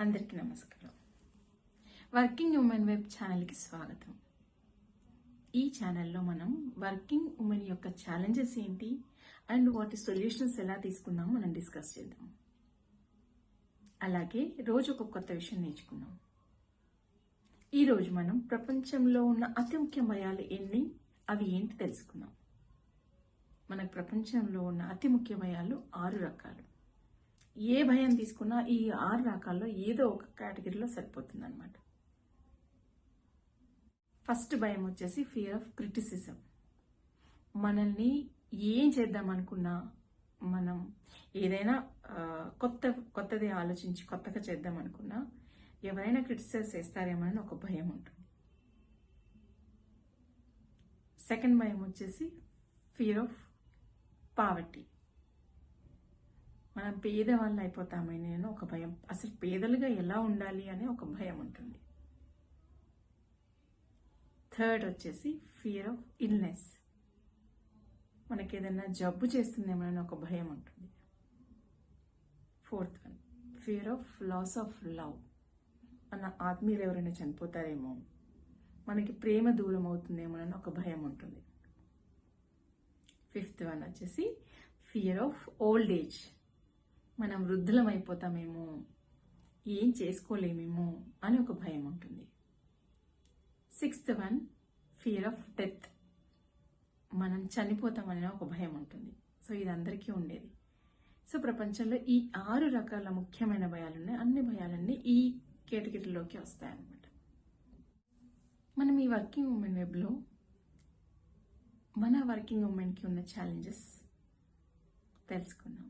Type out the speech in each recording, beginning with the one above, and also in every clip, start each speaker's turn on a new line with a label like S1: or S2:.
S1: అందరికీ నమస్కారం. Working women web ఛానల్కి స్వాగతం. ఈ ఛానల్లో మనం వర్కింగ్ ఉమెన్ యొక్క ఛాలెంజెస్ ఏంటి అండ్ వాటి సొల్యూషన్స్ ఎలా తీసుకుందామో మనం డిస్కస్ చేద్దాం. అలాగే రోజు ఒక కొత్త విషయం నేర్చుకుందాం. ఈరోజు మనం ప్రపంచంలో ఉన్న అతి ముఖ్య భయాలు ఎన్ని, అవి ఏంటి తెలుసుకుందాం. మనకు ప్రపంచంలో ఉన్న అతి ముఖ్య భయాలు 6 రకాలు. ఏ భయం తీసుకున్నా ఈ 6 రకాల్లో ఏదో ఒక కేటగిరీలో సరిపోతుంది అనమాట. ఫస్ట్ భయం వచ్చేసి ఫియర్ ఆఫ్ క్రిటిసిజం. మనల్ని ఏం చేద్దాం అనుకున్నా, మనం ఏదైనా కొత్తది ఆలోచించి కొత్తగా చేద్దాం అనుకున్నా ఎవరైనా క్రిటిసైజ్ చేస్తారేమో ఒక భయం ఉంటుంది. సెకండ్ భయం వచ్చేసి ఫియర్ ఆఫ్ పావర్టీ. మనం పేదవాళ్ళు అయిపోతామని ఒక భయం, అసలు పేదలుగా ఎలా ఉండాలి అనే ఒక భయం ఉంటుంది. థర్డ్ వచ్చేసి ఫియర్ ఆఫ్ ఇల్నెస్. మనకి ఏదైనా జబ్బు చేస్తుందేమో ఒక భయం ఉంటుంది. Fourth one fear of loss of love. మన ఆత్మీయులు ఎవరైనా చనిపోతారేమో, మనకి ప్రేమ దూరం అవుతుందేమో ఒక భయం ఉంటుంది. ఫిఫ్త్ వన్ వచ్చేసి ఫియర్ ఆఫ్ ఓల్డ్ ఏజ్. మనం వృద్ధులం అయిపోతామేమో, ఏం చేసుకోలేమేమో అని ఒక భయం ఉంటుంది. Sixth one fear of death. మనం చనిపోతామని ఒక భయం ఉంటుంది. సో ఇది అందరికీ ఉండేది. సో ప్రపంచంలో ఈ 6 రకాల ముఖ్యమైన భయాలు ఉన్నాయి. అన్ని భయాలన్నీ ఈ కేటగిరీలోకి వస్తాయన్నమాట. మనం ఈ వర్కింగ్ ఉమెన్ వెబ్లో మన వర్కింగ్ ఉమెన్కి ఉన్న ఛాలెంజెస్ తెలుసుకున్నాం.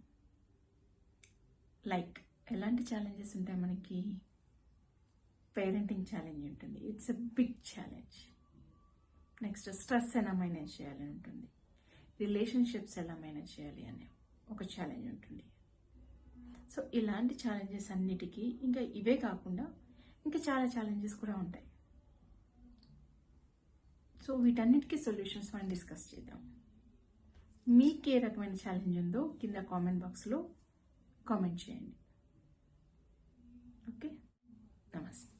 S1: లైక్ ఎలాంటి ఛాలెంజెస్ ఉంటాయి మనకి? పేరెంటింగ్ ఛాలెంజ్ ఉంటుంది, it's a big challenge. Next stress ఎలా మేనేజ్ చేయాలని ఉంటుంది. రిలేషన్షిప్స్ ఎలా మేనేజ్ చేయాలి అనే ఒక ఛాలెంజ్ ఉంటుంది. సో ఇలాంటి ఛాలెంజెస్ అన్నిటికీ ఇంకా ఇవే కాకుండా ఇంకా చాలా ఛాలెంజెస్ కూడా ఉంటాయి. సో వీటన్నిటికీ సొల్యూషన్స్ మనం డిస్కస్ చేద్దాం. మీకు ఏ రకమైన ఛాలెంజ్ ఉందో కింద కామెంట్ బాక్స్లో కామెంట్ చేయండి. ఓకే, నమస్తే.